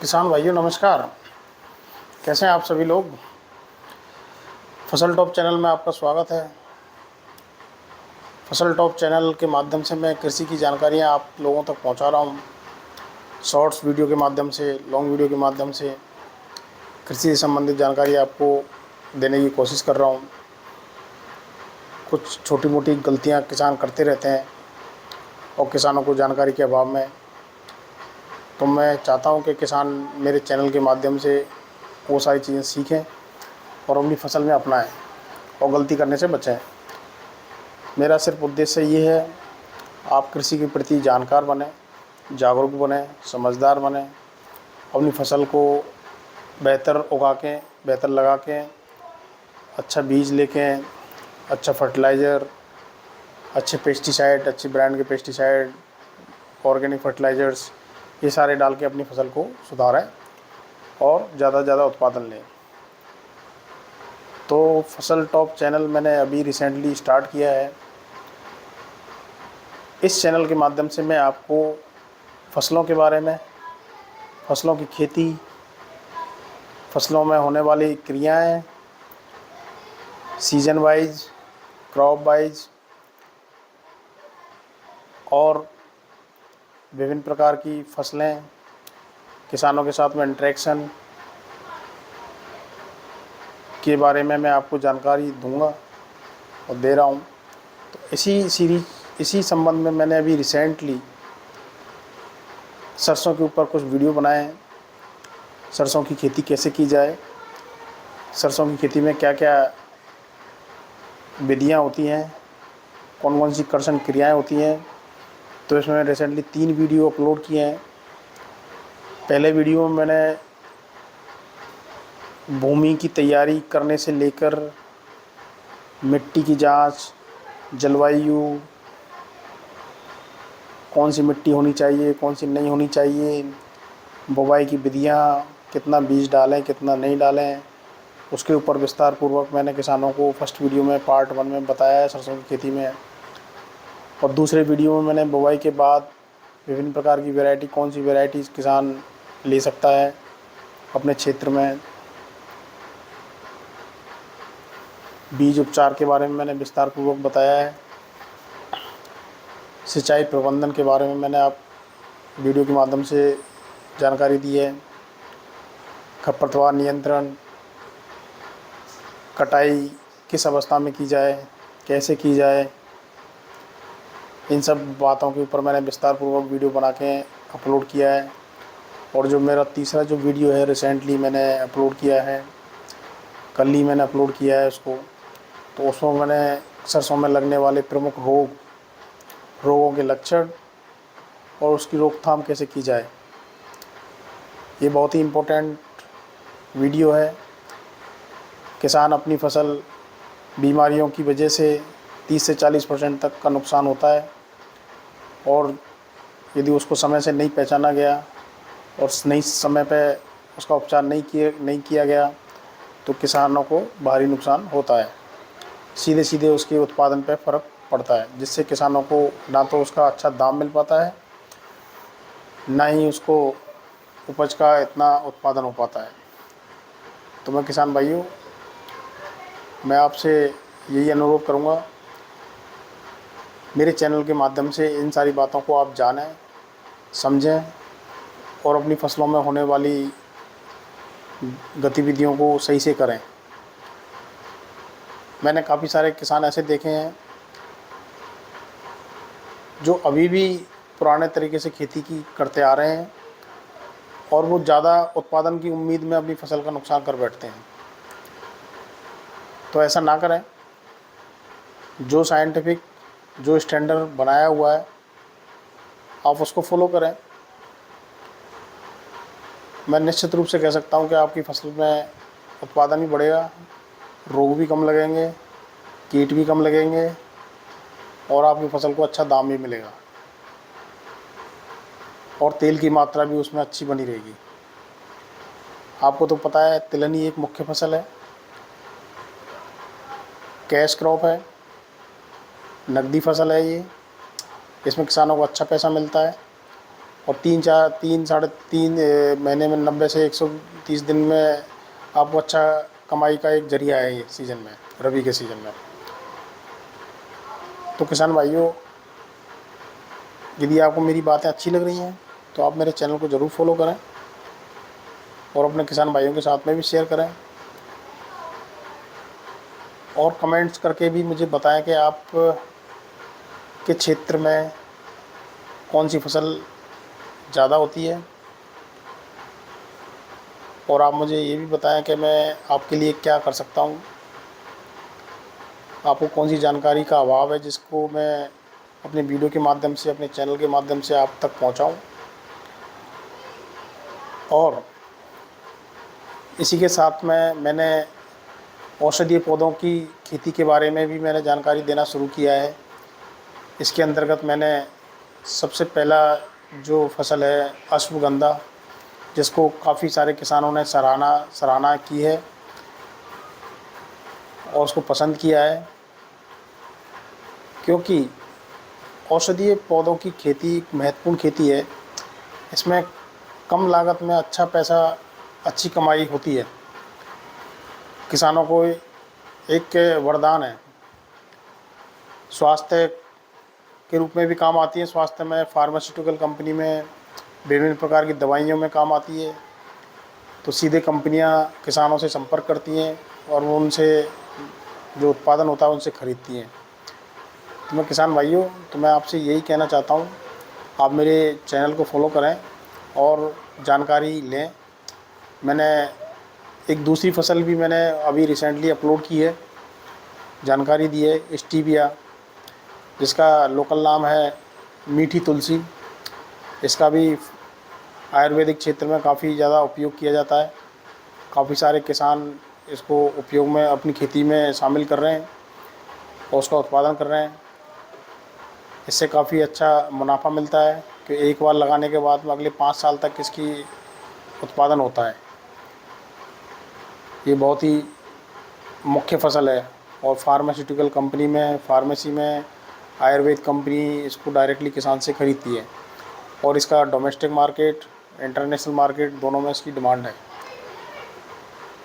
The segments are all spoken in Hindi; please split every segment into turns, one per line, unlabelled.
किसान भाइयों नमस्कार। कैसे हैं आप सभी लोग। फसल टॉप चैनल में आपका स्वागत है। फसल टॉप चैनल के माध्यम से मैं कृषि की जानकारियां आप लोगों तक पहुंचा रहा हूं। शॉर्ट्स वीडियो के माध्यम से, लॉन्ग वीडियो के माध्यम से कृषि से संबंधित जानकारी आपको देने की कोशिश कर रहा हूं। कुछ छोटी मोटी गलतियां किसान करते रहते हैं और किसानों को जानकारी के अभाव में, तो मैं चाहता हूं कि किसान मेरे चैनल के माध्यम से वो सारी चीज़ें सीखें और अपनी फसल में अपनाएं और गलती करने से बचें। मेरा सिर्फ उद्देश्य ये है, आप कृषि के प्रति जानकार बने, जागरूक बने, समझदार बने, अपनी फसल को बेहतर उगा के, बेहतर लगा के, अच्छा बीज लेके, अच्छा फर्टिलाइज़र, अच्छे पेस्टिसाइड, अच्छे ब्रांड के पेस्टिसाइड, ऑर्गेनिक फर्टिलाइज़र्स, ये सारे डाल के अपनी फसल को सुधारें और ज़्यादा से ज़्यादा उत्पादन लें। तो फसल टॉप चैनल मैंने अभी रिसेंटली स्टार्ट किया है। इस चैनल के माध्यम से मैं आपको फसलों के बारे में, फसलों की खेती, फसलों में होने वाली क्रियाएं, सीजन वाइज, क्रॉप वाइज और विभिन्न प्रकार की फसलें, किसानों के साथ में इंटरेक्शन के बारे में मैं आपको जानकारी दूंगा और दे रहा हूं। तो इसी संबंध में मैंने अभी रिसेंटली सरसों के ऊपर कुछ वीडियो बनाए हैं। सरसों की खेती कैसे की जाए, सरसों की खेती में क्या क्या विधियां होती हैं, कौन कौन सी कर्षण क्रियाएं होती हैं। तो इसमें मैंने रिसेंटली 3 वीडियो अपलोड किए हैं। पहले वीडियो में मैंने भूमि की तैयारी करने से लेकर मिट्टी की जांच, जलवायु, कौन सी मिट्टी होनी चाहिए, कौन सी नहीं होनी चाहिए, बुवाई की विधियाँ, कितना बीज डालें, कितना नहीं डालें, उसके ऊपर विस्तार पूर्वक मैंने किसानों को फर्स्ट वीडियो में पार्ट 1 में बताया है सरसों की खेती में। और दूसरे वीडियो में मैंने बुवाई के बाद विभिन्न प्रकार की वैरायटी, कौन सी वैरायटी किसान ले सकता है अपने क्षेत्र में, बीज उपचार के बारे में मैंने विस्तार पूर्वक बताया है। सिंचाई प्रबंधन के बारे में मैंने आप वीडियो के माध्यम से जानकारी दी है। खरपतवार नियंत्रण, कटाई किस अवस्था में की जाए, कैसे की जाए, इन सब बातों के ऊपर मैंने विस्तार पूर्वक वीडियो बना के अपलोड किया है। और जो मेरा तीसरा जो वीडियो है रिसेंटली मैंने अपलोड किया है, कल ही मैंने अपलोड किया है उसको, तो उसमें मैंने सरसों में लगने वाले प्रमुख रोगों के लक्षण और उसकी रोकथाम कैसे की जाए, ये बहुत ही इम्पोर्टेंट वीडियो है। किसान अपनी फसल बीमारियों की वजह से 30 से 40% तक का नुकसान होता है, और यदि उसको समय से नहीं पहचाना गया और नहीं समय पे उसका उपचार नहीं किया गया तो किसानों को भारी नुकसान होता है। सीधे सीधे उसके उत्पादन पे फ़र्क पड़ता है, जिससे किसानों को ना तो उसका अच्छा दाम मिल पाता है, ना ही उसको उपज का इतना उत्पादन हो पाता है। तो मैं किसान भाइयों, मैं आपसे यही अनुरोध करूंगा, मेरे चैनल के माध्यम से इन सारी बातों को आप जानें, समझें और अपनी फसलों में होने वाली गतिविधियों को सही से करें। मैंने काफ़ी सारे किसान ऐसे देखे हैं जो अभी भी पुराने तरीके से खेती की करते आ रहे हैं और वो ज़्यादा उत्पादन की उम्मीद में अपनी फसल का नुकसान कर बैठते हैं। तो ऐसा ना करें। जो साइंटिफिक, जो स्टैंडर्ड बनाया हुआ है आप उसको फॉलो करें। मैं निश्चित रूप से कह सकता हूँ कि आपकी फसल में उत्पादन भी बढ़ेगा, रोग भी कम लगेंगे, कीट भी कम लगेंगे और आपकी फसल को अच्छा दाम भी मिलेगा और तेल की मात्रा भी उसमें अच्छी बनी रहेगी। आपको तो पता है तिलहनी एक मुख्य फसल है, कैश क्रॉप है, नकदी फसल है ये। इसमें किसानों को अच्छा पैसा मिलता है और 3 महीने में 90 से 130 दिन में आपको अच्छा कमाई का एक जरिया है ये सीज़न में, रबी के सीज़न में। तो किसान भाइयों, यदि आपको मेरी बातें अच्छी लग रही हैं तो आप मेरे चैनल को ज़रूर फॉलो करें और अपने किसान भाइयों के साथ में भी शेयर करें, और कमेंट्स करके भी मुझे बताएं कि आप के क्षेत्र में कौन सी फसल ज़्यादा होती है, और आप मुझे ये भी बताएं कि मैं आपके लिए क्या कर सकता हूँ। आपको कौन सी जानकारी का अभाव है जिसको मैं अपने वीडियो के माध्यम से, अपने चैनल के माध्यम से आप तक पहुँचाऊँ। और इसी के साथ में मैंने औषधीय पौधों की खेती के बारे में भी मैंने जानकारी देना शुरू किया है। इसके अंतर्गत मैंने सबसे पहला जो फसल है अश्वगंधा, जिसको काफ़ी सारे किसानों ने सराहना की है और उसको पसंद किया है, क्योंकि औषधीय पौधों की खेती एक महत्वपूर्ण खेती है। इसमें कम लागत में अच्छा पैसा, अच्छी कमाई होती है। किसानों को एक वरदान है, स्वास्थ्य के रूप में भी काम आती है। स्वास्थ्य में, फार्मास्यूटिकल कंपनी में, विभिन्न प्रकार की दवाइयों में काम आती है। तो सीधे कंपनियां किसानों से संपर्क करती हैं और वो उनसे जो उत्पादन होता है उनसे ख़रीदती हैं। तो मैं किसान भाइयों, तो मैं आपसे यही कहना चाहता हूँ, आप मेरे चैनल को फॉलो करें और जानकारी लें। मैंने एक दूसरी फसल भी मैंने अभी रिसेंटली अपलोड की है, जानकारी दी है, स्टीविया, जिसका लोकल नाम है मीठी तुलसी। इसका भी आयुर्वेदिक क्षेत्र में काफ़ी ज़्यादा उपयोग किया जाता है। काफ़ी सारे किसान इसको उपयोग में अपनी खेती में शामिल कर रहे हैं और उसका उत्पादन कर रहे हैं। इससे काफ़ी अच्छा मुनाफा मिलता है कि एक बार लगाने के बाद में अगले 5 साल तक इसकी उत्पादन होता है। ये बहुत ही मुख्य फसल है और फार्मास्यूटिकल कंपनी में, फार्मेसी में, आयुर्वेद कंपनी इसको डायरेक्टली किसान से ख़रीदती है और इसका डोमेस्टिक मार्केट, इंटरनेशनल मार्केट दोनों में इसकी डिमांड है।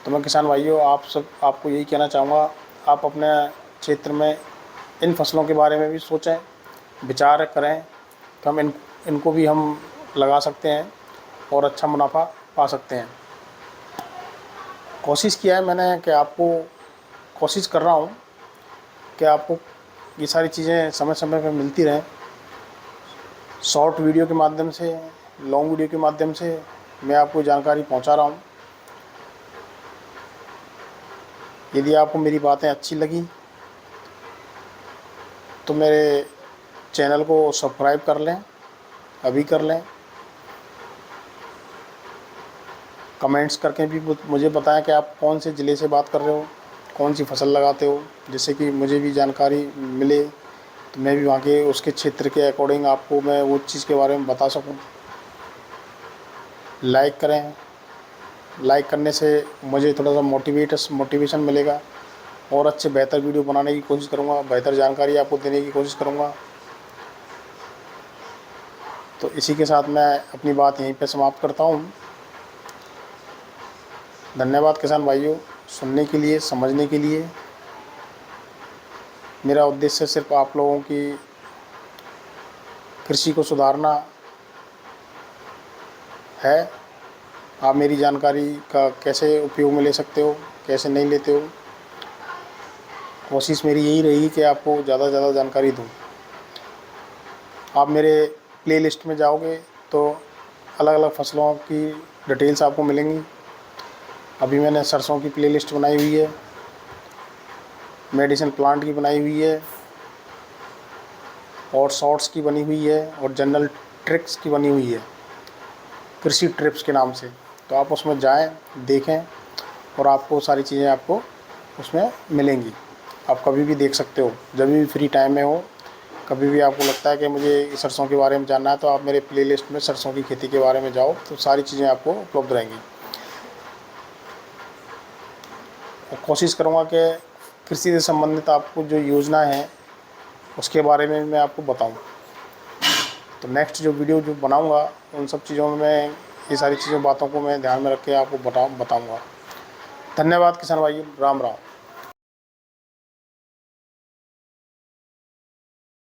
तो मैं किसान भाइयों, आपको यही कहना चाहूँगा, आप अपने क्षेत्र में इन फसलों के बारे में भी सोचें, विचार करें कि हम इनको भी हम लगा सकते हैं और अच्छा मुनाफा पा सकते हैं। कोशिश किया है मैंने कि आपको, कोशिश कर रहा हूँ कि आपको ये सारी चीज़ें समय समय पर मिलती रहें। शॉर्ट वीडियो के माध्यम से, लॉन्ग वीडियो के माध्यम से मैं आपको जानकारी पहुँचा रहा हूँ। यदि आपको मेरी बातें अच्छी लगी तो मेरे चैनल को सब्सक्राइब कर लें, अभी कर लें। कमेंट्स करके भी मुझे बताएं कि आप कौन से ज़िले से बात कर रहे हो, कौन सी फसल लगाते हो, जिससे कि मुझे भी जानकारी मिले, तो मैं भी वहाँ के उसके क्षेत्र के अकॉर्डिंग आपको मैं वो चीज़ के बारे में बता सकूँ। लाइक करें, लाइक करने से मुझे थोड़ा सा मोटिवेशन मिलेगा और अच्छे बेहतर वीडियो बनाने की कोशिश करूँगा, बेहतर जानकारी आपको देने की कोशिश करूँगा। तो इसी के साथ मैं अपनी बात यहीं पे समाप्त करता हूँ। धन्यवाद किसान भाइयों, सुनने के लिए, समझने के लिए। मेरा उद्देश्य सिर्फ आप लोगों की कृषि को सुधारना है। आप मेरी जानकारी का कैसे उपयोग में ले सकते हो, कैसे नहीं लेते हो, कोशिश मेरी यही रही कि आपको ज़्यादा से ज़्यादा जानकारी दूँ। आप मेरे प्लेलिस्ट में जाओगे तो अलग अलग फसलों की डिटेल्स आपको मिलेंगी। अभी मैंने सरसों की प्लेलिस्ट बनाई हुई है, मेडिसिन प्लांट की बनाई हुई है, और शॉर्ट्स की बनी हुई है, और जनरल ट्रिक्स की बनी हुई है, कृषि ट्रिप्स के नाम से। तो आप उसमें जाएं, देखें, और आपको सारी चीज़ें आपको उसमें मिलेंगी। आप कभी भी देख सकते हो, जब भी फ्री टाइम में हो, कभी भी आपको लगता है कि मुझे सरसों के बारे में जानना है, तो आप मेरे प्लेलिस्ट में सरसों की खेती के बारे में जाओ, तो सारी चीज़ें आपको उपलब्ध रहेंगी। और कोशिश करूँगा कि कृषि से संबंधित आपको जो योजना है उसके बारे में मैं आपको बताऊँ। तो नेक्स्ट जो वीडियो जो बनाऊँगा उन सब चीज़ों में मैं ये सारी चीज़ों बातों को मैं ध्यान में रख के आपको बताऊँगा। धन्यवाद किसान भाई, राम राम।